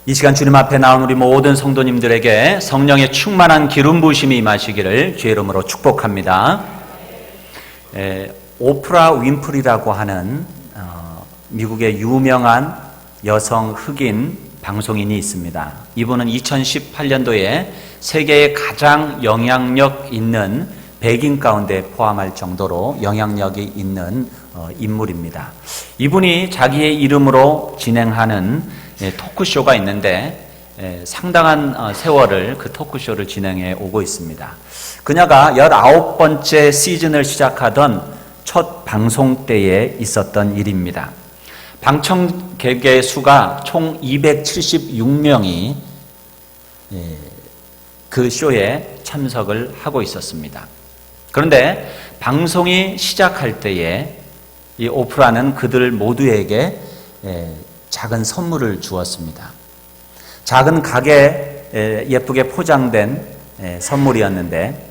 이 시간 주님 앞에 나온 우리 모든 성도님들에게 성령의 충만한 기름 부으심이 임하시기를 주의 이름으로 축복합니다. 오프라 윈프리라고 하는 미국의 유명한 여성 흑인 방송인이 있습니다. 이분은 2018년도에 세계에 가장 영향력 있는 100인 가운데 포함할 정도로 영향력이 있는 인물입니다. 이분이 자기의 이름으로 진행하는 토크쇼가 있는데 상당한 세월을 그 토크쇼를 진행해 오고 있습니다. 그녀가 19번째 시즌을 시작하던 첫 방송 때에 있었던 일입니다. 방청객의 수가 총 276명이 그 쇼에 참석을 하고 있었습니다. 그런데 방송이 시작할 때에 이 오프라는 그들 모두에게 작은 선물을 주었습니다. 작은 가게에 예쁘게 포장된 선물이었는데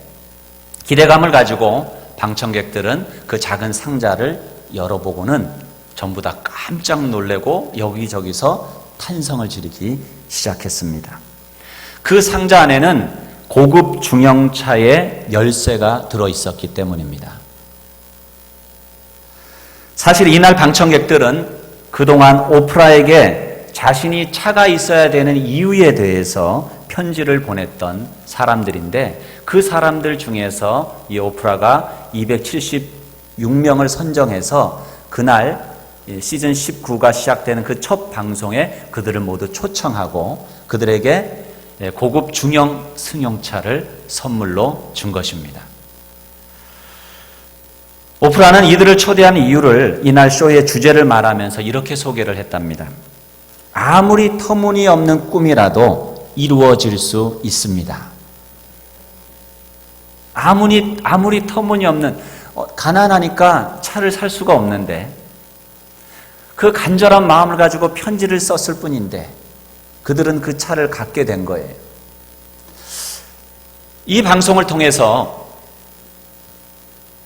기대감을 가지고 방청객들은 그 작은 상자를 열어보고는 전부 다 깜짝 놀래고 여기저기서 탄성을 지르기 시작했습니다. 그 상자 안에는 고급 중형차의 열쇠가 들어있었기 때문입니다. 사실 이날 방청객들은 그동안 오프라에게 자신이 차가 있어야 되는 이유에 대해서 편지를 보냈던 사람들인데 그 사람들 중에서 이 오프라가 276명을 선정해서 그날 시즌 19가 시작되는 그 첫 방송에 그들을 모두 초청하고 그들에게 고급 중형 승용차를 선물로 준 것입니다. 오프라는 이들을 초대한 이유를 이날 쇼의 주제를 말하면서 이렇게 소개를 했답니다. 아무리 터무니없는 꿈이라도 이루어질 수 있습니다. 아무리 터무니없는 가난하니까 차를 살 수가 없는데 그 간절한 마음을 가지고 편지를 썼을 뿐인데 그들은 그 차를 갖게 된 거예요. 이 방송을 통해서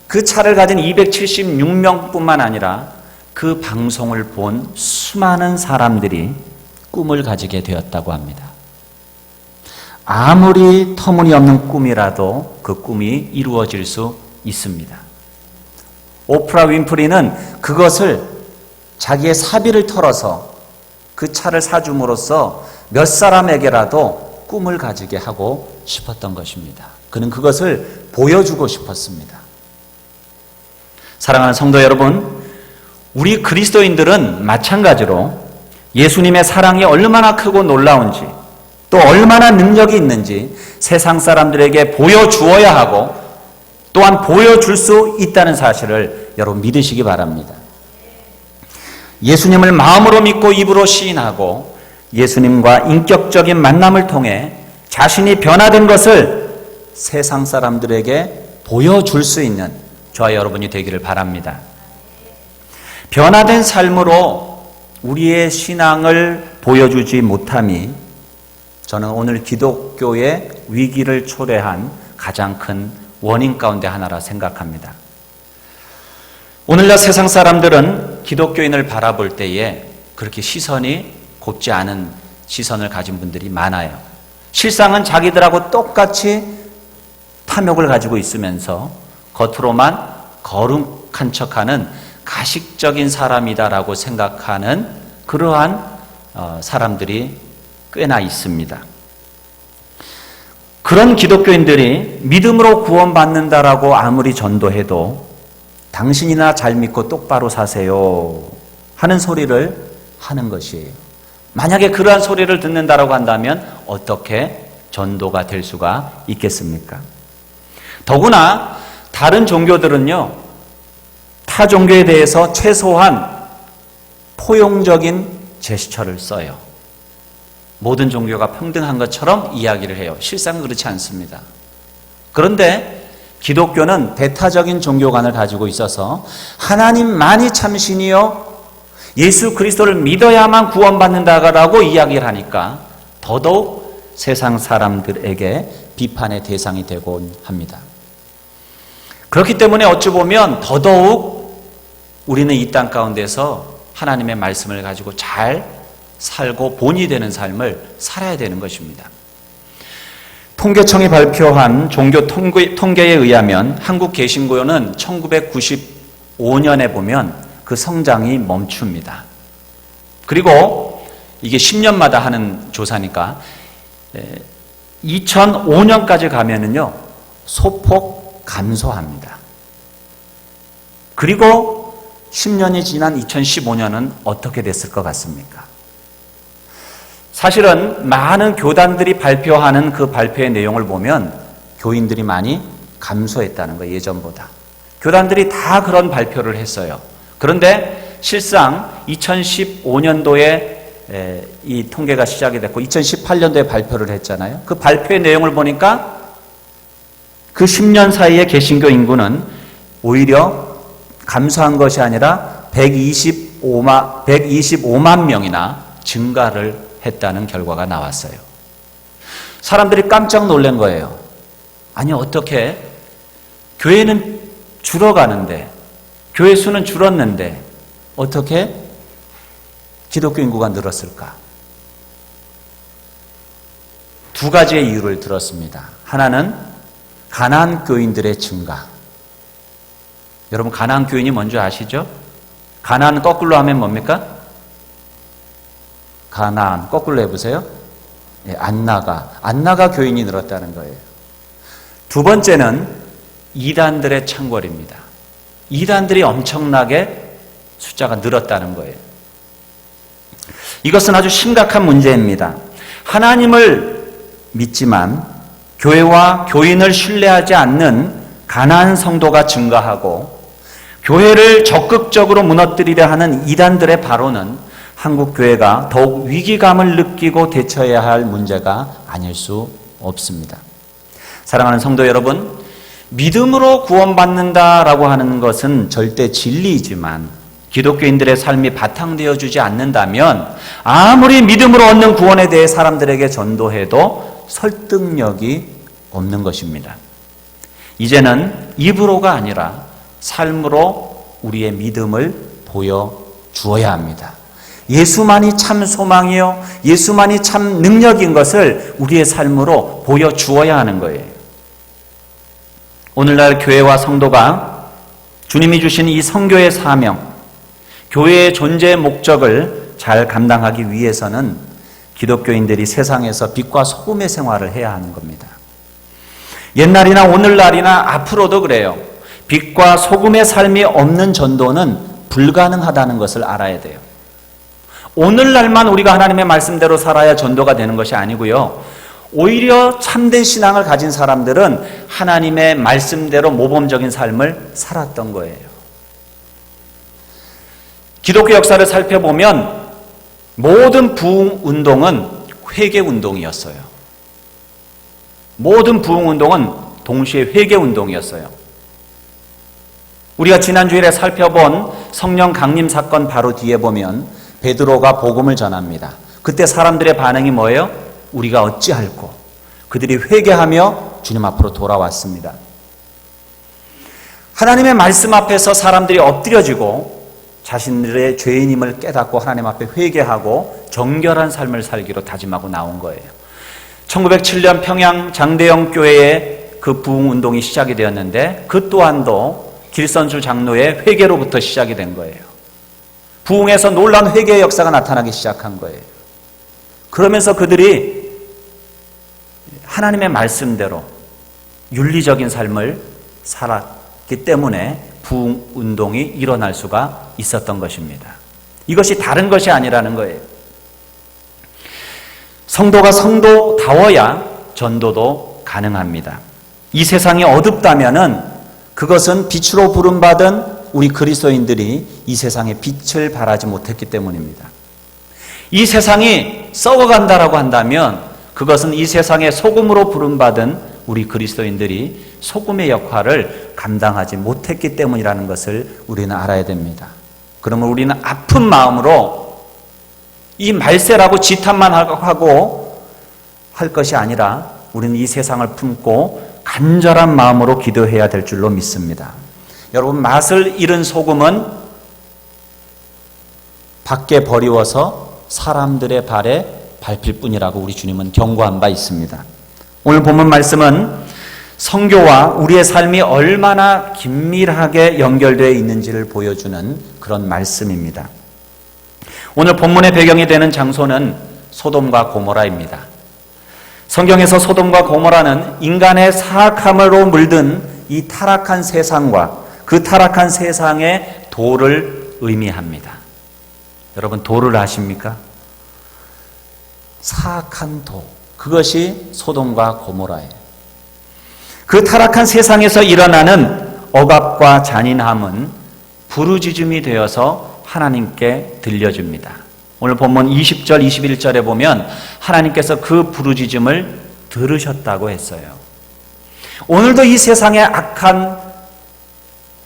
그 차를 가진 276명뿐만 아니라 그 방송을 본 수많은 사람들이 꿈을 가지게 되었다고 합니다. 아무리 터무니없는 꿈이라도 그 꿈이 이루어질 수 있습니다. 오프라 윈프리는 그것을 자기의 사비를 털어서 그 차를 사줌으로써 몇 사람에게라도 꿈을 가지게 하고 싶었던 것입니다. 그는 그것을 보여주고 싶었습니다. 사랑하는 성도 여러분, 우리 그리스도인들은 마찬가지로 예수님의 사랑이 얼마나 크고 놀라운지 또 얼마나 능력이 있는지 세상 사람들에게 보여주어야 하고 또한 보여줄 수 있다는 사실을 여러분 믿으시기 바랍니다. 예수님을 마음으로 믿고 입으로 시인하고 예수님과 인격적인 만남을 통해 자신이 변화된 것을 세상 사람들에게 보여줄 수 있는 저와 여러분이 되기를 바랍니다. 변화된 삶으로 우리의 신앙을 보여주지 못함이 저는 오늘 기독교의 위기를 초래한 가장 큰 원인 가운데 하나라 생각합니다. 오늘날 세상 사람들은 기독교인을 바라볼 때에 그렇게 시선이 곱지 않은 시선을 가진 분들이 많아요. 실상은 자기들하고 똑같이 탐욕을 가지고 있으면서 겉으로만 거룩한 척하는 가식적인 사람이다라고 생각하는 그러한 사람들이 꽤나 있습니다. 그런 기독교인들이 믿음으로 구원받는다라고 아무리 전도해도 당신이나 잘 믿고 똑바로 사세요 하는 소리를 하는 것이에요. 만약에 그러한 소리를 듣는다라고 한다면 어떻게 전도가 될 수가 있겠습니까? 더구나 다른 종교들은요, 타 종교에 대해서 최소한 포용적인 제스처를 써요. 모든 종교가 평등한 것처럼 이야기를 해요. 실상 그렇지 않습니다. 그런데 기독교는 배타적인 종교관을 가지고 있어서 하나님만이 참신이요 예수 그리스도를 믿어야만 구원받는다라고 이야기를 하니까 더더욱 세상 사람들에게 비판의 대상이 되곤 합니다. 그렇기 때문에 어찌 보면 더더욱 우리는 이 땅 가운데서 하나님의 말씀을 가지고 잘 살고 본이 되는 삶을 살아야 되는 것입니다. 통계청이 발표한 종교 통계에 의하면 한국 개신교는 1995년에 보면 그 성장이 멈춥니다. 그리고 이게 10년마다 하는 조사니까 2005년까지 가면은요, 소폭 감소합니다. 그리고 10년이 지난 2015년은 어떻게 됐을 것 같습니까? 사실은 많은 교단들이 발표하는 그 발표의 내용을 보면 교인들이 많이 감소했다는 거예요, 예전보다. 교단들이 다 그런 발표를 했어요. 그런데 실상 2015년도에 이 통계가 시작이 됐고 2018년도에 발표를 했잖아요. 그 발표의 내용을 보니까 그 10년 사이에 개신교 인구는 오히려 감소한 것이 아니라 125만 명이나 증가를 했다는 결과가 나왔어요. 사람들이 깜짝 놀란 거예요. 아니, 어떻게 교회는 줄어가는데, 교회 수는 줄었는데 어떻게 기독교 인구가 늘었을까? 두 가지의 이유를 들었습니다. 하나는 가나안 교인들의 증가. 여러분, 가나안 교인이 뭔지 아시죠? 가나안 거꾸로 하면 뭡니까? 가나안 거꾸로 해보세요. 안나가 교인이 늘었다는 거예요. 두 번째는 이단들의 창궐입니다. 이단들이 엄청나게 숫자가 늘었다는 거예요. 이것은 아주 심각한 문제입니다. 하나님을 믿지만 교회와 교인을 신뢰하지 않는 가나안 성도가 증가하고 교회를 적극적으로 무너뜨리려 하는 이단들의 발언은 한국 교회가 더욱 위기감을 느끼고 대처해야 할 문제가 아닐 수 없습니다. 사랑하는 성도 여러분, 믿음으로 구원받는다라고 하는 것은 절대 진리이지만 기독교인들의 삶이 바탕되어 주지 않는다면 아무리 믿음으로 얻는 구원에 대해 사람들에게 전도해도 설득력이 없는 것입니다. 이제는 입으로가 아니라 삶으로 우리의 믿음을 보여주어야 합니다. 예수만이 참 소망이요, 예수만이 참 능력인 것을 우리의 삶으로 보여주어야 하는 거예요. 오늘날 교회와 성도가 주님이 주신 이 선교의 사명, 교회의 존재의 목적을 잘 감당하기 위해서는 기독교인들이 세상에서 빛과 소금의 생활을 해야 하는 겁니다. 옛날이나 오늘날이나 앞으로도 그래요. 빛과 소금의 삶이 없는 전도는 불가능하다는 것을 알아야 돼요. 오늘날만 우리가 하나님의 말씀대로 살아야 전도가 되는 것이 아니고요. 오히려 참된 신앙을 가진 사람들은 하나님의 말씀대로 모범적인 삶을 살았던 거예요. 기독교 역사를 살펴보면 모든 부흥운동은 회개운동이었어요. 모든 부흥운동은 동시에 회개운동이었어요. 우리가 지난주일에 살펴본 성령 강림 사건 바로 뒤에 보면 베드로가 복음을 전합니다. 그때 사람들의 반응이 뭐예요? 우리가 어찌할꼬? 그들이 회개하며 주님 앞으로 돌아왔습니다. 하나님의 말씀 앞에서 사람들이 엎드려지고 자신들의 죄인임을 깨닫고 하나님 앞에 회개하고 정결한 삶을 살기로 다짐하고 나온 거예요. 1907년 평양 장대영 교회에 그 부흥운동이 시작이 되었는데 그 또한도 길선수 장로의 회개로부터 시작이 된 거예요. 부흥에서 놀라운 회개의 역사가 나타나기 시작한 거예요. 그러면서 그들이 하나님의 말씀대로 윤리적인 삶을 살았기 때문에 부흥운동이 일어날 수가 있었던 것입니다. 이것이 다른 것이 아니라는 거예요. 성도가 성도다워야 전도도 가능합니다. 이 세상이 어둡다면은 그것은 빛으로 부름받은 우리 그리스도인들이 이 세상에 빛을 발하지 못했기 때문입니다. 이 세상이 썩어간다라고 한다면 그것은 이 세상에 소금으로 부름받은 우리 그리스도인들이 소금의 역할을 감당하지 못했기 때문이라는 것을 우리는 알아야 됩니다. 그러면 우리는 아픈 마음으로 이 말세라고 지탄만 하고 할 것이 아니라 우리는 이 세상을 품고 간절한 마음으로 기도해야 될 줄로 믿습니다. 여러분, 맛을 잃은 소금은 밖에 버리워서 사람들의 발에 밟힐 뿐이라고 우리 주님은 경고한 바 있습니다. 오늘 본문 말씀은 선교와 우리의 삶이 얼마나 긴밀하게 연결되어 있는지를 보여주는 그런 말씀입니다. 오늘 본문의 배경이 되는 장소는 소돔과 고모라입니다. 성경에서 소돔과 고모라는 인간의 사악함으로 물든 이 타락한 세상과 그 타락한 세상의 도를 의미합니다. 여러분, 도를 아십니까? 사악한 도. 그것이 소돔과 고모라예요. 그 타락한 세상에서 일어나는 억압과 잔인함은 부르짖음이 되어서 하나님께 들려줍니다. 오늘 본문 20절, 21절에 보면 하나님께서 그 부르짖음을 들으셨다고 했어요. 오늘도 이 세상의 악한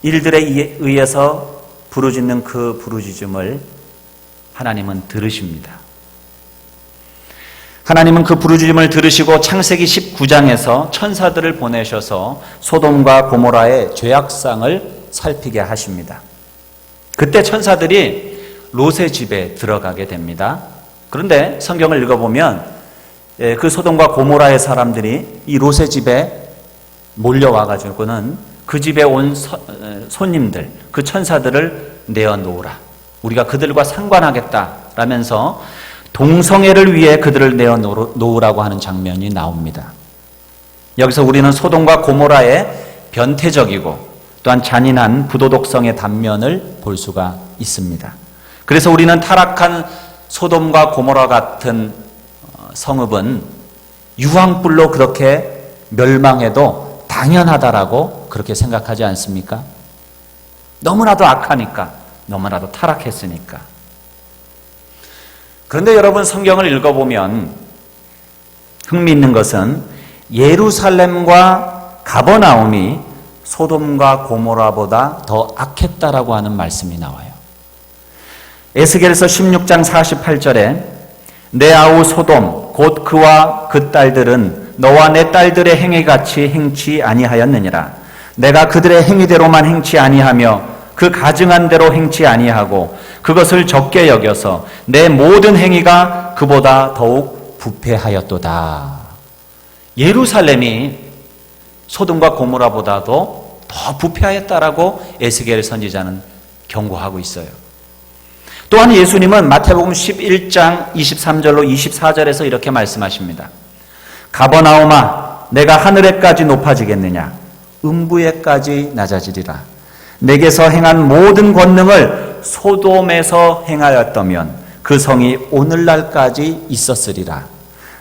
일들에 의해서 부르짖는 그 부르짖음을 하나님은 들으십니다. 하나님은 그 부르짖음을 들으시고 창세기 19장에서 천사들을 보내셔서 소돔과 고모라의 죄악상을 살피게 하십니다. 그때 천사들이 롯의 집에 들어가게 됩니다. 그런데 성경을 읽어보면 그 소돔과 고모라의 사람들이 이 롯의 집에 몰려와가지고는 그 집에 온 손님들, 그 천사들을 내어놓으라. 우리가 그들과 상관하겠다라면서 동성애를 위해 그들을 내어놓으라고 하는 장면이 나옵니다. 여기서 우리는 소돔과 고모라의 변태적이고 또한 잔인한 부도덕성의 단면을 볼 수가 있습니다. 그래서 우리는 타락한 소돔과 고모라 같은 성읍은 유황불로 그렇게 멸망해도 당연하다라고 그렇게 생각하지 않습니까? 너무나도 악하니까, 너무나도 타락했으니까. 그런데 여러분, 성경을 읽어보면 흥미있는 것은 예루살렘과 가버나움이 소돔과 고모라보다 더 악했다라고 하는 말씀이 나와요. 에스겔서 16장 48절에 내 아우 소돔 곧 그와 그 딸들은 너와 내 딸들의 행위같이 행치 아니하였느니라. 내가 그들의 행위대로만 행치 아니하며 그 가증한 대로 행치 아니하고 그것을 적게 여겨서 내 모든 행위가 그보다 더욱 부패하였도다. 예루살렘이 소돔과 고모라보다도 더 부패하였다라고 에스겔 선지자는 경고하고 있어요. 또한 예수님은 마태복음 11장 23절로 24절에서 이렇게 말씀하십니다. 가버나움아, 내가 하늘에까지 높아지겠느냐? 음부에까지 낮아지리라. 내게서 행한 모든 권능을 소돔에서 행하였다면 그 성이 오늘날까지 있었으리라.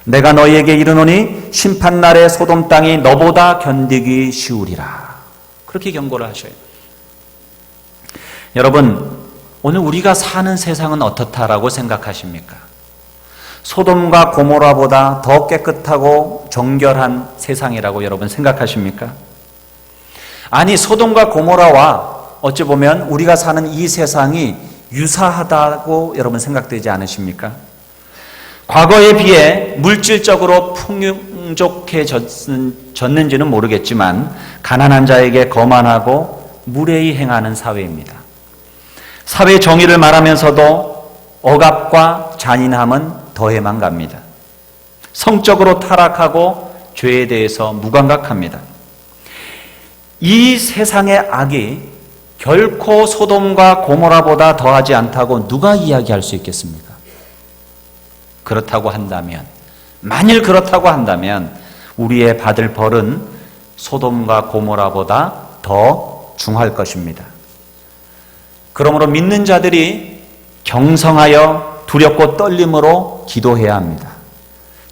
내가 너희에게 이르노니 심판날에 소돔 땅이 너보다 견디기 쉬우리라. 그렇게 경고를 하셔요. 여러분, 오늘 우리가 사는 세상은 어떻다라고 생각하십니까? 소돔과 고모라보다 더 깨끗하고 정결한 세상이라고 여러분 생각하십니까? 아니, 소돔과 고모라와 어찌 보면 우리가 사는 이 세상이 유사하다고 여러분 생각되지 않으십니까? 과거에 비해 물질적으로 풍족해졌는지는 모르겠지만 가난한 자에게 거만하고 무례히 행하는 사회입니다. 사회 정의를 말하면서도 억압과 잔인함은 더해만 갑니다. 성적으로 타락하고 죄에 대해서 무감각합니다. 이 세상의 악이 결코 소돔과 고모라보다 더하지 않다고 누가 이야기할 수 있겠습니까? 그렇다고 한다면, 만일 그렇다고 한다면 우리의 받을 벌은 소돔과 고모라보다 더 중할 것입니다. 그러므로 믿는 자들이 경성하여 두렵고 떨림으로 기도해야 합니다.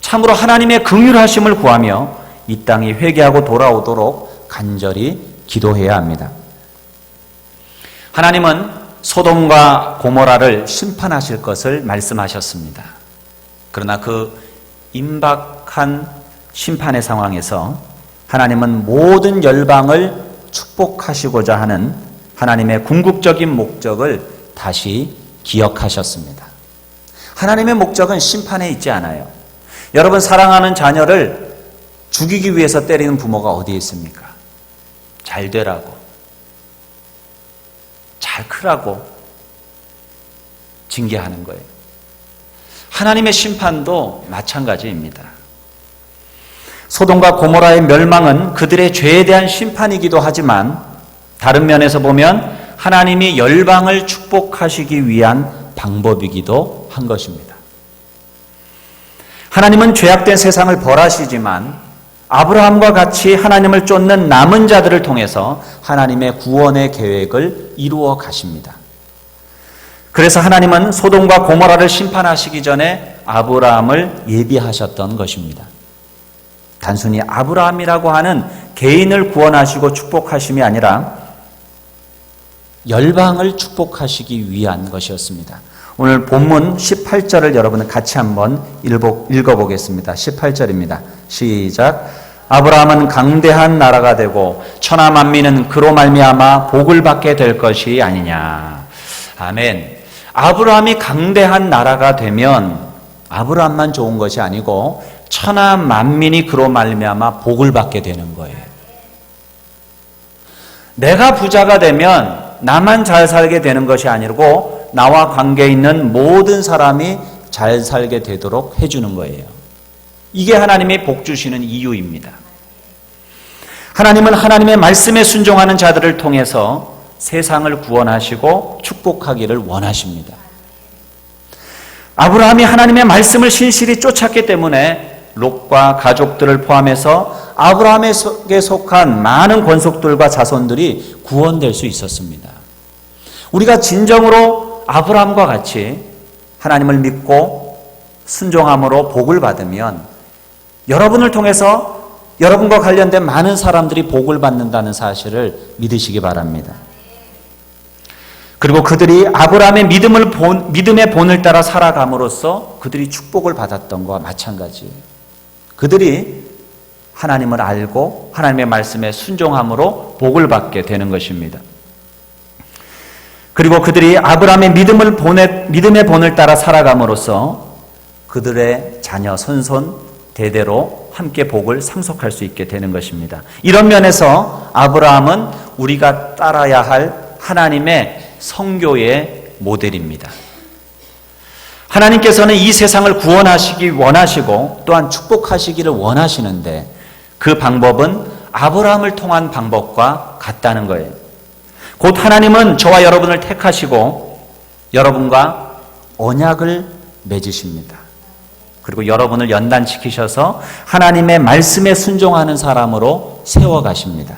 참으로 하나님의 긍휼하심을 구하며 이 땅이 회개하고 돌아오도록 간절히 기도해야 합니다. 하나님은 소돔과 고모라를 심판하실 것을 말씀하셨습니다. 그러나 그 임박한 심판의 상황에서 하나님은 모든 열방을 축복하시고자 하는 하나님의 궁극적인 목적을 다시 기억하셨습니다. 하나님의 목적은 심판에 있지 않아요. 여러분, 사랑하는 자녀를 죽이기 위해서 때리는 부모가 어디에 있습니까? 잘 되라고, 잘 크라고 징계하는 거예요. 하나님의 심판도 마찬가지입니다. 소돔과 고모라의 멸망은 그들의 죄에 대한 심판이기도 하지만 다른 면에서 보면 하나님이 열방을 축복하시기 위한 방법이기도 한 것입니다. 하나님은 죄악된 세상을 벌하시지만 아브라함과 같이 하나님을 쫓는 남은 자들을 통해서 하나님의 구원의 계획을 이루어 가십니다. 그래서 하나님은 소돔과 고모라를 심판하시기 전에 아브라함을 예비하셨던 것입니다. 단순히 아브라함이라고 하는 개인을 구원하시고 축복하심이 아니라 열방을 축복하시기 위한 것이었습니다. 오늘 본문 18절을 여러분 같이 한번 읽어보겠습니다. 18절입니다. 시작. 아브라함은 강대한 나라가 되고 천하 만민은 그로 말미암아 복을 받게 될 것이 아니냐. 아멘. 아브라함이 강대한 나라가 되면 아브라함만 좋은 것이 아니고 천하 만민이 그로 말미암아 복을 받게 되는 거예요. 내가 부자가 되면 나만 잘 살게 되는 것이 아니고 나와 관계 있는 모든 사람이 잘 살게 되도록 해주는 거예요. 이게 하나님의 복 주시는 이유입니다. 하나님은 하나님의 말씀에 순종하는 자들을 통해서 세상을 구원하시고 축복하기를 원하십니다. 아브라함이 하나님의 말씀을 신실히 쫓았기 때문에 롯과 가족들을 포함해서 아브라함에게 속한 많은 권속들과 자손들이 구원될 수 있었습니다. 우리가 진정으로 아브라함과 같이 하나님을 믿고 순종함으로 복을 받으면 여러분을 통해서 여러분과 관련된 많은 사람들이 복을 받는다는 사실을 믿으시기 바랍니다. 그리고 그들이 아브라함의 믿음의 본을 따라 살아감으로써 그들이 축복을 받았던 것과 마찬가지예요. 그들이 하나님을 알고 하나님의 말씀에 순종함으로 복을 받게 되는 것입니다. 그리고 그들이 아브라함의 믿음의 본을 따라 살아감으로써 그들의 자녀 손손 대대로 함께 복을 상속할 수 있게 되는 것입니다. 이런 면에서 아브라함은 우리가 따라야 할 하나님의 성교의 모델입니다. 하나님께서는 이 세상을 구원하시기 원하시고 또한 축복하시기를 원하시는데 그 방법은 아브라함을 통한 방법과 같다는 거예요. 곧 하나님은 저와 여러분을 택하시고 여러분과 언약을 맺으십니다. 그리고 여러분을 연단시키셔서 하나님의 말씀에 순종하는 사람으로 세워가십니다.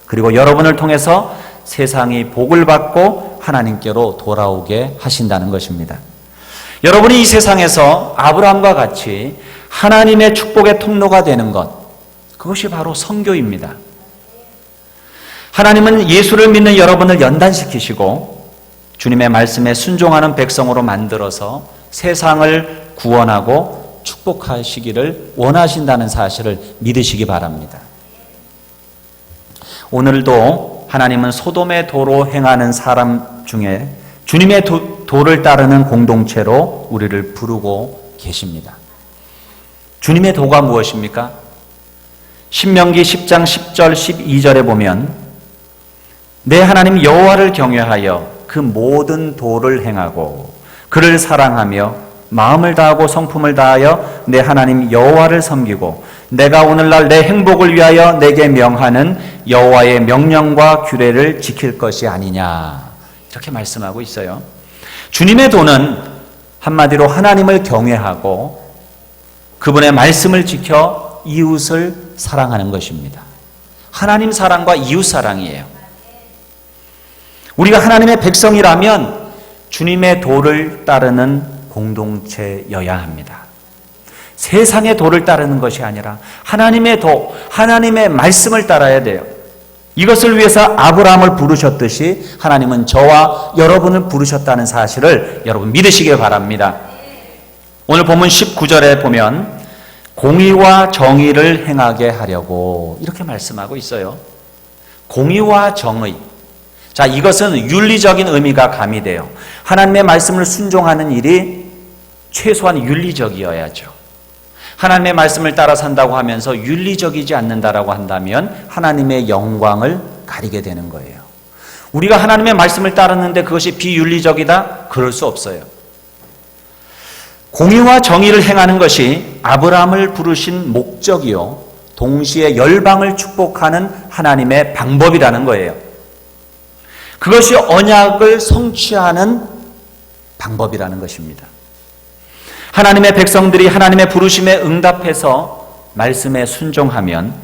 그리고 여러분을 통해서 세상이 복을 받고 하나님께로 돌아오게 하신다는 것입니다. 여러분이 이 세상에서 아브라함과 같이 하나님의 축복의 통로가 되는 것, 그것이 바로 선교입니다. 하나님은 예수를 믿는 여러분을 연단시키시고 주님의 말씀에 순종하는 백성으로 만들어서 세상을 구원하고 축복하시기를 원하신다는 사실을 믿으시기 바랍니다. 오늘도 하나님은 소돔의 도로 행하는 사람 중에 주님의 도를 따르는 공동체로 우리를 부르고 계십니다. 주님의 도가 무엇입니까? 신명기 10장 10절 12절에 보면 내 하나님 여호와를 경외하여 그 모든 도를 행하고 그를 사랑하며 마음을 다하고 성품을 다하여 내 하나님 여호와를 섬기고 내가 오늘날 내 행복을 위하여 내게 명하는 여호와의 명령과 규례를 지킬 것이 아니냐, 이렇게 말씀하고 있어요. 주님의 도는 한마디로 하나님을 경외하고 그분의 말씀을 지켜 이웃을 사랑하는 것입니다. 하나님 사랑과 이웃 사랑이에요. 우리가 하나님의 백성이라면 주님의 도를 따르는 공동체여야 합니다. 세상의 도를 따르는 것이 아니라 하나님의 도, 하나님의 말씀을 따라야 돼요. 이것을 위해서 아브라함을 부르셨듯이 하나님은 저와 여러분을 부르셨다는 사실을 여러분 믿으시길 바랍니다. 오늘 본문 19절에 보면 공의와 정의를 행하게 하려고 이렇게 말씀하고 있어요. 공의와 정의. 자, 이것은 윤리적인 의미가 가미돼요. 하나님의 말씀을 순종하는 일이 최소한 윤리적이어야죠. 하나님의 말씀을 따라 산다고 하면서 윤리적이지 않는다라고 한다면 하나님의 영광을 가리게 되는 거예요. 우리가 하나님의 말씀을 따르는데 그것이 비윤리적이다? 그럴 수 없어요. 공의와 정의를 행하는 것이 아브라함을 부르신 목적이요, 동시에 열방을 축복하는 하나님의 방법이라는 거예요. 그것이 언약을 성취하는 방법이라는 것입니다. 하나님의 백성들이 하나님의 부르심에 응답해서 말씀에 순종하면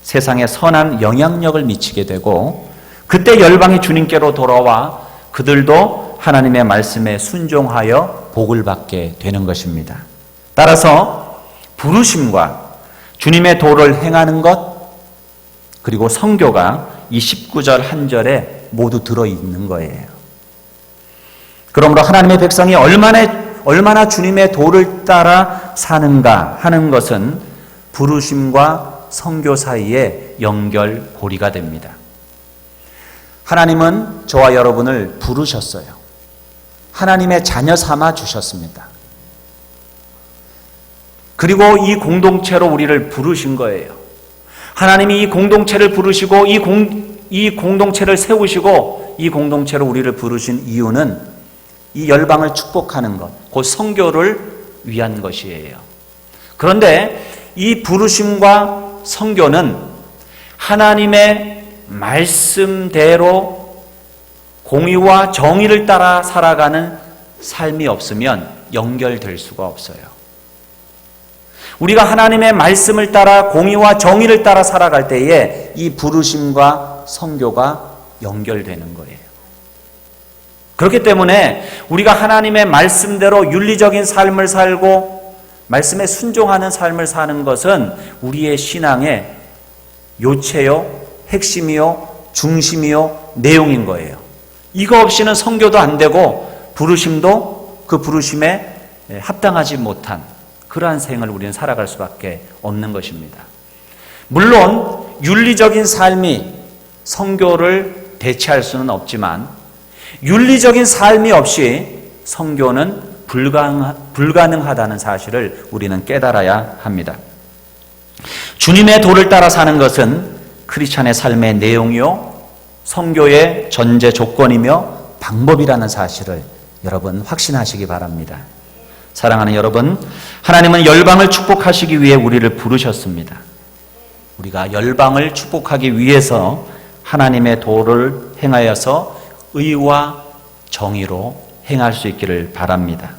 세상에 선한 영향력을 미치게 되고, 그때 열방이 주님께로 돌아와 그들도 하나님의 말씀에 순종하여 복을 받게 되는 것입니다. 따라서 부르심과 주님의 도를 행하는 것, 그리고 선교가 이 19절 한 절에 모두 들어있는 거예요. 그러므로 하나님의 백성이 얼마나 주님의 도를 따라 사는가 하는 것은 부르심과 선교 사이의 연결고리가 됩니다. 하나님은 저와 여러분을 부르셨어요. 하나님의 자녀 삼아 주셨습니다. 그리고 이 공동체로 우리를 부르신 거예요. 하나님이 이 공동체를 부르시고 이 공동체를 세우시고 이 공동체로 우리를 부르신 이유는 이 열방을 축복하는 것, 곧 선교를 위한 것이에요. 그런데 이 부르심과 선교는 하나님의 말씀대로 공의와 정의를 따라 살아가는 삶이 없으면 연결될 수가 없어요. 우리가 하나님의 말씀을 따라 공의와 정의를 따라 살아갈 때에 이 부르심과 선교가 연결되는 거예요. 그렇기 때문에 우리가 하나님의 말씀대로 윤리적인 삶을 살고 말씀에 순종하는 삶을 사는 것은 우리의 신앙의 요체요, 핵심이요, 중심이요, 내용인 거예요. 이거 없이는 선교도 안 되고 부르심도 그 부르심에 합당하지 못한 그러한 생을 우리는 살아갈 수밖에 없는 것입니다. 물론 윤리적인 삶이 선교를 대체할 수는 없지만 윤리적인 삶이 없이 선교는 불가능하다는 사실을 우리는 깨달아야 합니다. 주님의 도를 따라 사는 것은 크리스찬의 삶의 내용이요, 선교의 전제 조건이며 방법이라는 사실을 여러분 확신하시기 바랍니다. 사랑하는 여러분, 하나님은 열방을 축복하시기 위해 우리를 부르셨습니다. 우리가 열방을 축복하기 위해서 하나님의 도를 행하여서 의와 정의로 행할 수 있기를 바랍니다.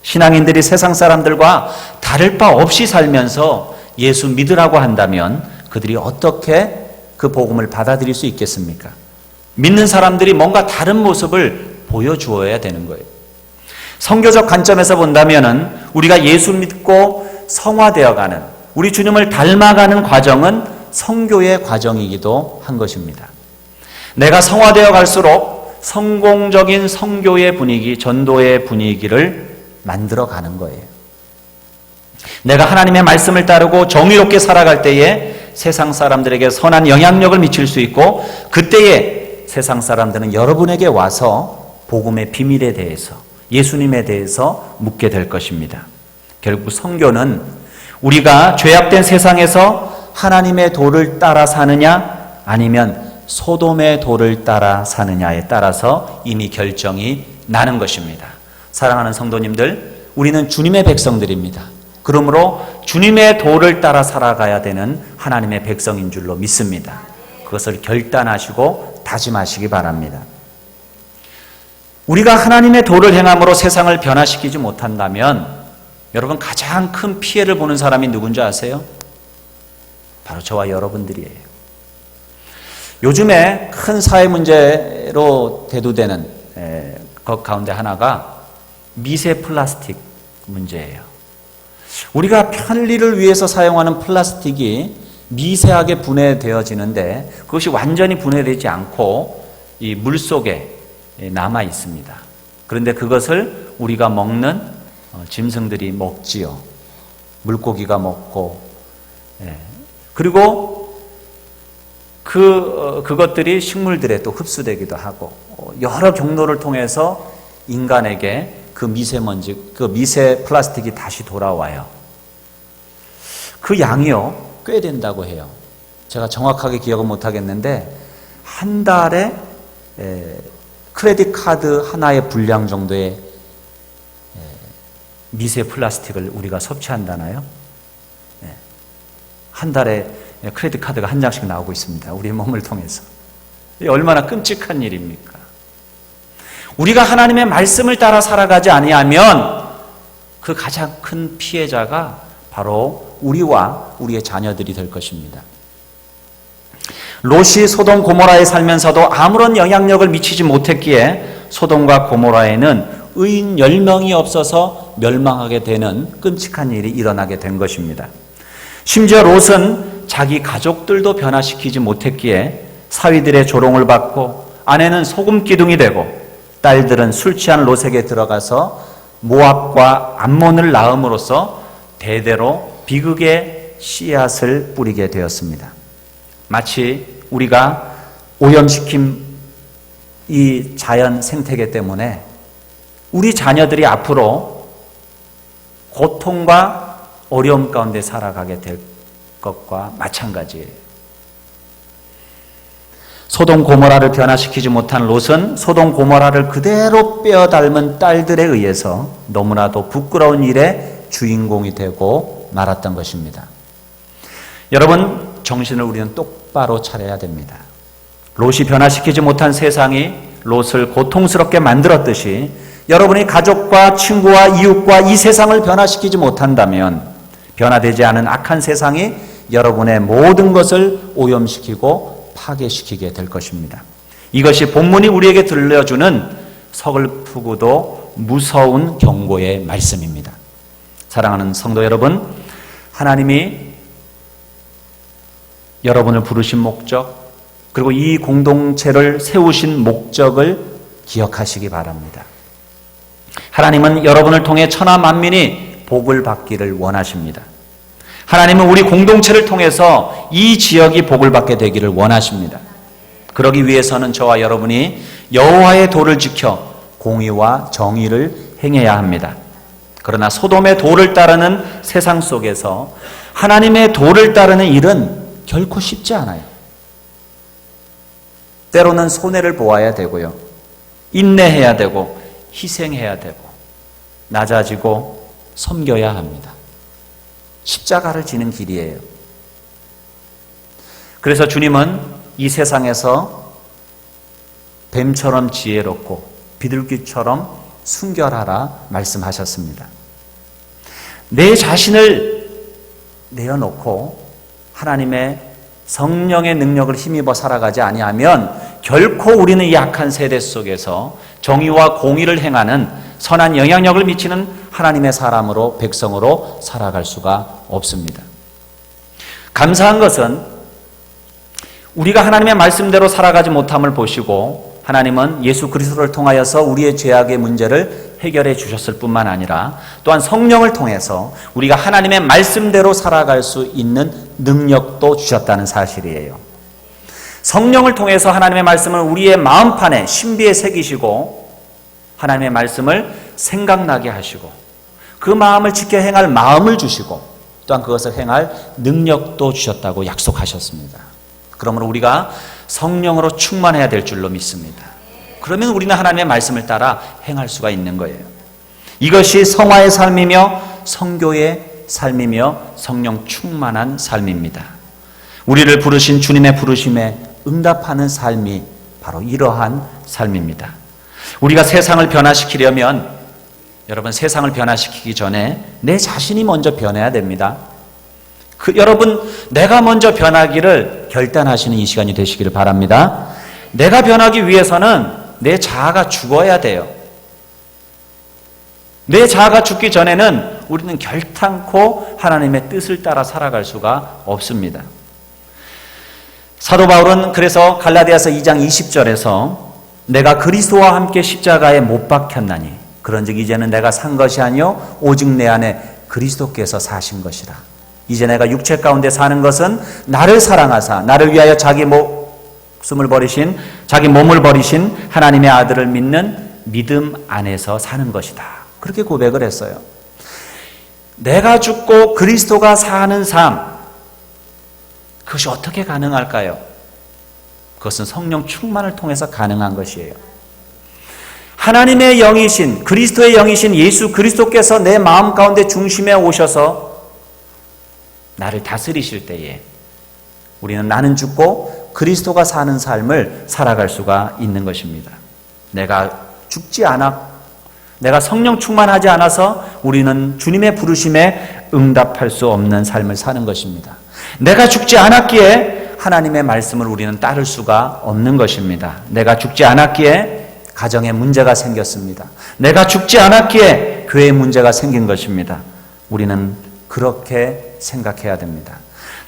신앙인들이 세상 사람들과 다를 바 없이 살면서 예수 믿으라고 한다면 그들이 어떻게 그 복음을 받아들일 수 있겠습니까? 믿는 사람들이 뭔가 다른 모습을 보여주어야 되는 거예요. 선교적 관점에서 본다면은 우리가 예수 믿고 성화되어가는, 우리 주님을 닮아가는 과정은 선교의 과정이기도 한 것입니다. 내가 성화되어 갈수록 성공적인 선교의 분위기, 전도의 분위기를 만들어가는 거예요. 내가 하나님의 말씀을 따르고 정의롭게 살아갈 때에 세상 사람들에게 선한 영향력을 미칠 수 있고, 그때에 세상 사람들은 여러분에게 와서 복음의 비밀에 대해서, 예수님에 대해서 묻게 될 것입니다. 결국 선교는 우리가 죄악된 세상에서 하나님의 도를 따라 사느냐 아니면 소돔의 도를 따라 사느냐에 따라서 이미 결정이 나는 것입니다. 사랑하는 성도님들, 우리는 주님의 백성들입니다. 그러므로 주님의 도를 따라 살아가야 되는 하나님의 백성인 줄로 믿습니다. 그것을 결단하시고 다짐하시기 바랍니다. 우리가 하나님의 도를 행함으로 세상을 변화시키지 못한다면 여러분, 가장 큰 피해를 보는 사람이 누군지 아세요? 바로 저와 여러분들이에요. 요즘에 큰 사회 문제로 대두되는 것 가운데 하나가 미세 플라스틱 문제예요. 우리가 편리를 위해서 사용하는 플라스틱이 미세하게 분해되어지는데 그것이 완전히 분해되지 않고 이 물속에 남아 있습니다. 그런데 그것을 우리가 먹는 짐승들이 먹지요. 물고기가 먹고, 그리고 그것들이 식물들에 또 흡수되기도 하고, 여러 경로를 통해서 인간에게 그 미세먼지, 그 미세 플라스틱이 다시 돌아와요. 그 양이요, 꽤 된다고 해요. 제가 정확하게 기억은 못하겠는데 한 달에 크레딧 카드 하나의 분량 정도의 미세 플라스틱을 우리가 섭취한다나요? 네. 한 달에 크레딧 카드가 한 장씩 나오고 있습니다. 우리의 몸을 통해서. 이게 얼마나 끔찍한 일입니까? 우리가 하나님의 말씀을 따라 살아가지 아니하면 그 가장 큰 피해자가 바로 우리와 우리의 자녀들이 될 것입니다. 롯이 소돔 고모라에 살면서도 아무런 영향력을 미치지 못했기에 소돔과 고모라에는 의인 10명이 없어서 멸망하게 되는 끔찍한 일이 일어나게 된 것입니다. 심지어 롯은 자기 가족들도 변화시키지 못했기에 사위들의 조롱을 받고 아내는 소금 기둥이 되고 딸들은 술 취한 롯에게 들어가서 모압과 암몬을 낳음으로써 대대로 비극의 씨앗을 뿌리게 되었습니다. 마치 우리가 오염시킨 이 자연 생태계 때문에 우리 자녀들이 앞으로 고통과 어려움 가운데 살아가게 될 것과 마찬가지예요. 소돔 고모라를 변화시키지 못한 롯은 소돔 고모라를 그대로 빼어 닮은 딸들에 의해서 너무나도 부끄러운 일의 주인공이 되고 말았던 것입니다. 여러분, 정신을 우리는 똑바로 차려야 됩니다. 롯이 변화시키지 못한 세상이 롯을 고통스럽게 만들었듯이 여러분이 가족과 친구와 이웃과 이 세상을 변화시키지 못한다면 변화되지 않은 악한 세상이 여러분의 모든 것을 오염시키고 파괴시키게 될 것입니다. 이것이 본문이 우리에게 들려주는 서글프고도 무서운 경고의 말씀입니다. 사랑하는 성도 여러분, 하나님이 여러분을 부르신 목적, 그리고 이 공동체를 세우신 목적을 기억하시기 바랍니다. 하나님은 여러분을 통해 천하 만민이 복을 받기를 원하십니다. 하나님은 우리 공동체를 통해서 이 지역이 복을 받게 되기를 원하십니다. 그러기 위해서는 저와 여러분이 여호와의 도를 지켜 공의와 정의를 행해야 합니다. 그러나 소돔의 도를 따르는 세상 속에서 하나님의 도를 따르는 일은 결코 쉽지 않아요. 때로는 손해를 보아야 되고요. 인내해야 되고 희생해야 되고 낮아지고 섬겨야 합니다. 십자가를 지는 길이에요. 그래서 주님은 이 세상에서 뱀처럼 지혜롭고 비둘기처럼 순결하라 말씀하셨습니다. 내 자신을 내어놓고 하나님의 성령의 능력을 힘입어 살아가지 아니하면 결코 우리는 이 악한 세대 속에서 정의와 공의를 행하는 선한 영향력을 미치는 하나님의 사람으로, 백성으로 살아갈 수가 없습니다. 감사한 것은 우리가 하나님의 말씀대로 살아가지 못함을 보시고 하나님은 예수 그리스도를 통하여서 우리의 죄악의 문제를 해결해 주셨을 뿐만 아니라 또한 성령을 통해서 우리가 하나님의 말씀대로 살아갈 수 있는 능력도 주셨다는 사실이에요. 성령을 통해서 하나님의 말씀을 우리의 마음판에 신비에 새기시고 하나님의 말씀을 생각나게 하시고 그 마음을 지켜 행할 마음을 주시고 또한 그것을 행할 능력도 주셨다고 약속하셨습니다. 그러므로 우리가 성령으로 충만해야 될 줄로 믿습니다. 그러면 우리는 하나님의 말씀을 따라 행할 수가 있는 거예요. 이것이 성화의 삶이며 성교의 삶이며 성령 충만한 삶입니다. 우리를 부르신 주님의 부르심에 응답하는 삶이 바로 이러한 삶입니다. 우리가 세상을 변화시키려면 여러분, 세상을 변화시키기 전에 내 자신이 먼저 변해야 됩니다. 여러분, 내가 먼저 변하기를 결단하시는 이 시간이 되시기를 바랍니다. 내가 변하기 위해서는 내 자아가 죽어야 돼요. 내 자아가 죽기 전에는 우리는 결탄코 하나님의 뜻을 따라 살아갈 수가 없습니다. 사도 바울은 그래서 갈라디아서 2장 20절에서 내가 그리스도와 함께 십자가에 못 박혔나니 그런즉 이제는 내가 산 것이 아니요 오직 내 안에 그리스도께서 사신 것이라. 이제 내가 육체 가운데 사는 것은 나를 사랑하사 나를 위하여 자기 목숨을 버리신, 자기 몸을 버리신 하나님의 아들을 믿는 믿음 안에서 사는 것이다. 그렇게 고백을 했어요. 내가 죽고 그리스도가 사는 삶, 그것이 어떻게 가능할까요? 그것은 성령 충만을 통해서 가능한 것이에요. 하나님의 영이신 그리스도의 영이신 예수 그리스도께서 내 마음 가운데 중심에 오셔서 나를 다스리실 때에 우리는 나는 죽고 그리스도가 사는 삶을 살아갈 수가 있는 것입니다. 내가 죽지 않아, 내가 성령 충만하지 않아서 우리는 주님의 부르심에 응답할 수 없는 삶을 사는 것입니다. 내가 죽지 않았기에 하나님의 말씀을 우리는 따를 수가 없는 것입니다. 내가 죽지 않았기에 가정에 문제가 생겼습니다. 내가 죽지 않았기에 교회에 문제가 생긴 것입니다. 우리는 그렇게 생각해야 됩니다.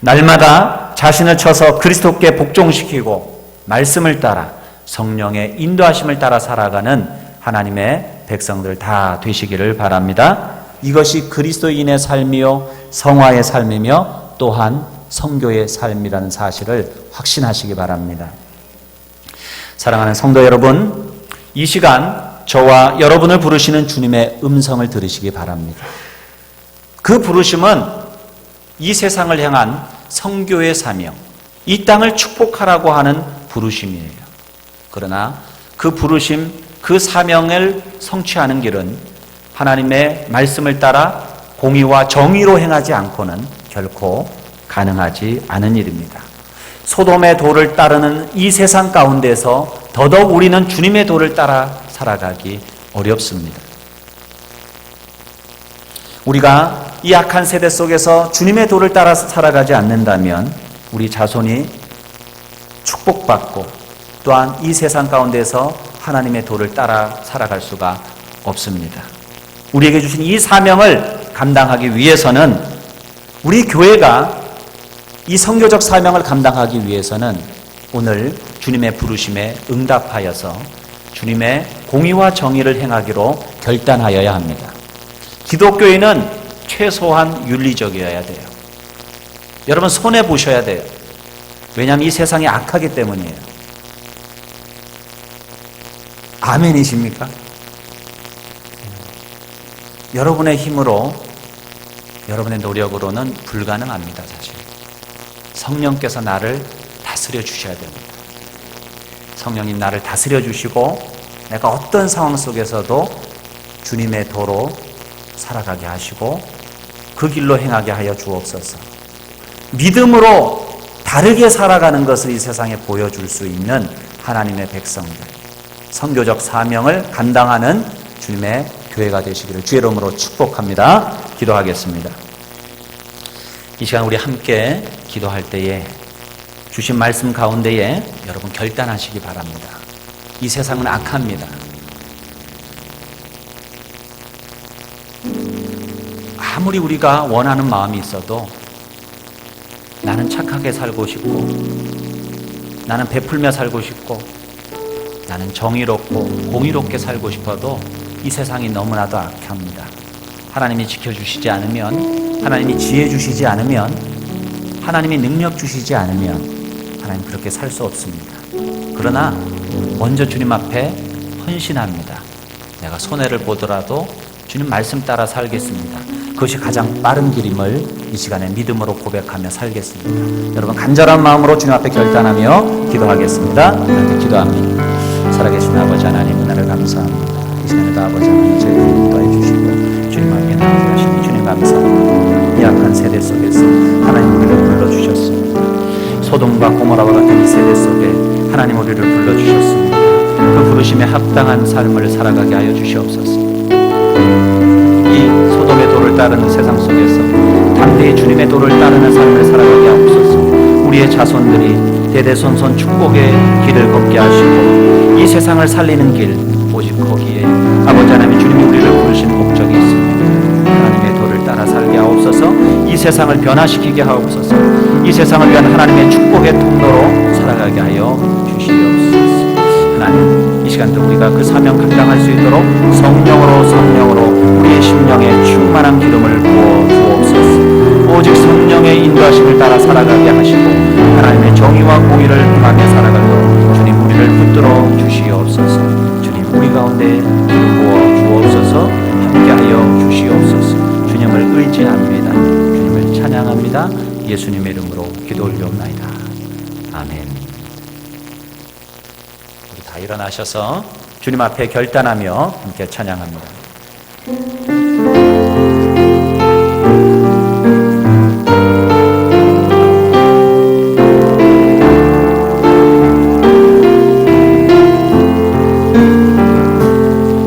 날마다 자신을 쳐서 그리스도께 복종시키고 말씀을 따라 성령의 인도하심을 따라 살아가는 하나님의 백성들 다 되시기를 바랍니다. 이것이 그리스도인의 삶이요 성화의 삶이며 또한 성교의 삶이라는 사실을 확신하시기 바랍니다. 사랑하는 성도 여러분, 이 시간 저와 여러분을 부르시는 주님의 음성을 들으시기 바랍니다. 그 부르심은 이 세상을 향한 성교의 사명, 이 땅을 축복하라고 하는 부르심이에요. 그러나 그 부르심, 그 사명을 성취하는 길은 하나님의 말씀을 따라 공의와 정의로 행하지 않고는 결코 가능하지 않은 일입니다. 소돔의 도를 따르는 이 세상 가운데서 더더욱 우리는 주님의 도를 따라 살아가기 어렵습니다. 우리가 이 악한 세대 속에서 주님의 도를 따라 살아가지 않는다면 우리 자손이 축복받고 또한 이 세상 가운데서 하나님의 도를 따라 살아갈 수가 없습니다. 우리에게 주신 이 사명을 감당하기 위해서는 우리 교회가 이 선교적 사명을 감당하기 위해서는 오늘 주님의 부르심에 응답하여서 주님의 공의와 정의를 행하기로 결단하여야 합니다. 기독교인은 최소한 윤리적이어야 돼요. 여러분 손해보셔야 돼요. 왜냐하면 이 세상이 악하기 때문이에요. 아멘이십니까? 여러분의 힘으로, 여러분의 노력으로는 불가능합니다. 사실 성령께서 나를 다스려 주셔야 됩니다. 성령님 나를 다스려 주시고 내가 어떤 상황 속에서도 주님의 도로 살아가게 하시고 그 길로 행하게 하여 주옵소서. 믿음으로 다르게 살아가는 것을 이 세상에 보여줄 수 있는 하나님의 백성들, 선교적 사명을 감당하는 주님의 교회가 되시기를 주의 이름으로 축복합니다. 기도하겠습니다. 이 시간 우리 함께 기도할 때에 주신 말씀 가운데에 여러분 결단하시기 바랍니다. 이 세상은 악합니다. 아무리 우리가 원하는 마음이 있어도 나는 착하게 살고 싶고 나는 베풀며 살고 싶고 나는 정의롭고 공의롭게 살고 싶어도 이 세상이 너무나도 악합니다. 하나님이 지켜주시지 않으면, 하나님이 지혜 주시지 않으면, 하나님이 능력 주시지 않으면 하나님 그렇게 살 수 없습니다. 그러나 먼저 주님 앞에 헌신합니다. 내가 손해를 보더라도 주님 말씀 따라 살겠습니다. 그것이 가장 빠른 길임을 이 시간에 믿음으로 고백하며 살겠습니다. 여러분 간절한 마음으로 주님 앞에 결단하며 기도하겠습니다. 그렇게 기도합니다. 살아계신 아버지 하나님 은혜를 감사합니다. 이 시간에도 아버지 하나님 저희를 인도해 주시고 주님 앞에 나오게 하시니 주님 감사합니다. 이 악한 세대 속에서 하나님 우리를 불러주셨습니다. 소돔과 고모라와 같은 이 세대 속에 하나님 우리를 불러주셨습니다. 그 부르심에 합당한 삶을 살아가게 하여 주시옵소서. 이 소돔의 도를 따르는 세상 속에서 담대히 주님의 도를 따르는 삶을 살아가게 하옵소서. 우리의 자손들이 대대손손 축복의 길을 걷게 하시고 이 세상을 살리는 길 오직 거기에 아버지 하나님 주님이 우리를 부르신 목적이 있습니다. 하나님의 도를 따라 살게 하옵소서. 이 세상을 변화시키게 하옵소서. 이 세상을 위한 하나님의 축복의 통로로 살아가게 하여 주시옵소서. 하나님 이 시간도 우리가 그 사명 감당할 수 있도록 성령으로 우리의 심령에 충만한 기름을 부어 주옵소서. 오직 성령의 인도하심을 따라 살아가게 하시고 하나님의 정의와 공의를 행하며 살아가도록 주님 우리를 붙들어 주시옵소서. 주님 우리 가운데 기름 부어 주옵소서. 함께하여 주시옵소서. 주님을 의지합니다. 주님을 찬양합니다. 예수님의 이름으로 기도 올려옵나이다. 아멘. 우리 다 일어나셔서 주님 앞에 결단하며 함께 찬양합니다.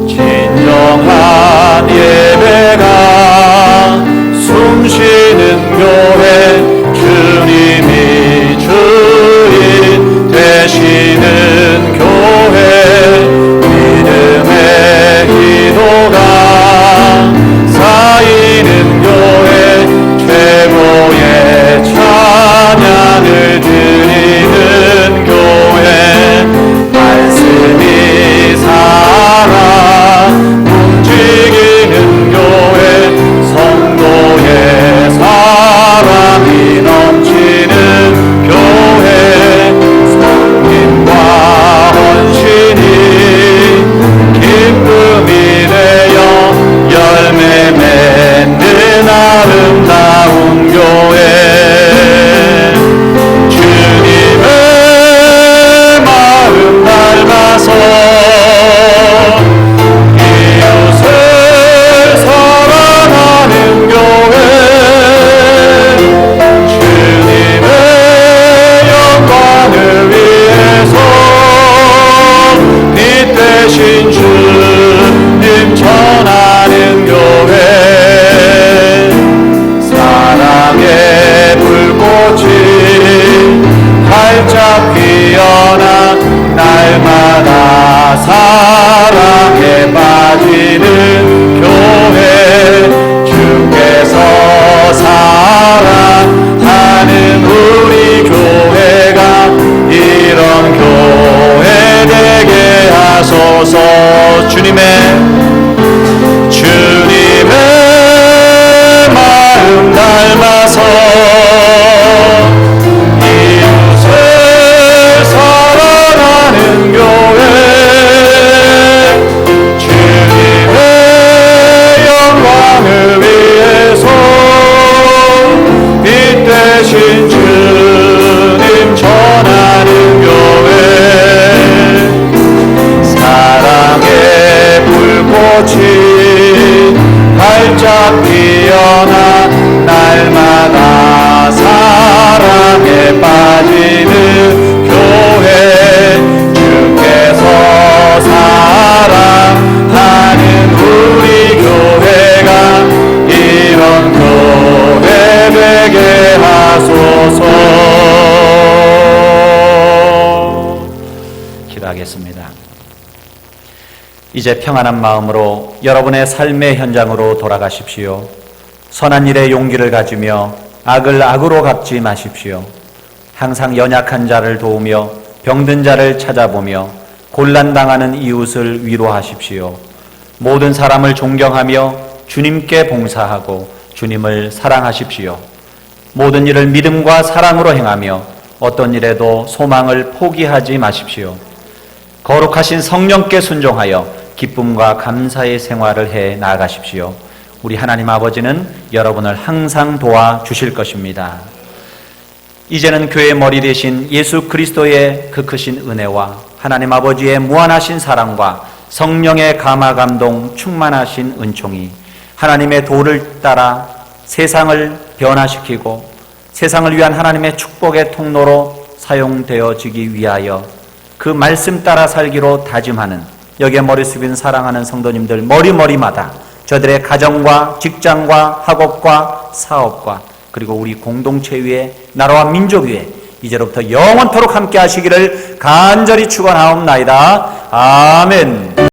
진정한 예배가 숨쉬는 교회, 주님이 주인 되시는 교회, 믿음의 기도가 쌓이는 교회, 최고의 찬양을 드리는 교회, 말씀이 살아 움직이는 교회, 성도의 사랑이 넘치는 교회, 성김과 헌신이 기쁨이 되어 열매 맺는 아름다운 교회, 주님의 마음 닮아서 이웃을 사랑하는 교회, 주님의 영광을 위해서 빛 대신 주님 전하는 교회, 사랑의 불꽃이 활짝 피어나 날마다 사랑에 빠지는 교회, 주께서 사랑하는 우리 교회가 이런 교회 되게 하소서. 주님의 마음 닮아서 이웃을 사랑하는 교회, 주님의 영광을 위해서 빛 대신 주님 전하는 교회, 사랑의 불꽃이 활짝 피어나 날마다 사랑에 빠지는 교회, 주께서 사랑하는 우리 교회가 이런 교회 되게 하소서. 기도하겠습니다. 이제 평안한 마음으로 여러분의 삶의 현장으로 돌아가십시오. 선한 일에 용기를 가지며 악을 악으로 갚지 마십시오. 항상 연약한 자를 도우며 병든 자를 찾아보며 곤란당하는 이웃을 위로하십시오. 모든 사람을 존경하며 주님께 봉사하고 주님을 사랑하십시오. 모든 일을 믿음과 사랑으로 행하며 어떤 일에도 소망을 포기하지 마십시오. 거룩하신 성령께 순종하여 기쁨과 감사의 생활을 해 나아가십시오. 우리 하나님 아버지는 여러분을 항상 도와주실 것입니다. 이제는 교회의 머리 되신 예수 그리스도의 그 크신 은혜와 하나님 아버지의 무한하신 사랑과 성령의 감화 감동 충만하신 은총이 하나님의 도를 따라 세상을 변화시키고 세상을 위한 하나님의 축복의 통로로 사용되어지기 위하여 그 말씀 따라 살기로 다짐하는 여기에 머리 숙인 사랑하는 성도님들 머리마다 저들의 가정과 직장과 학업과 사업과 그리고 우리 공동체 위에 나라와 민족 위에 이제로부터 영원토록 함께 하시기를 간절히 축원하옵나이다. 아멘.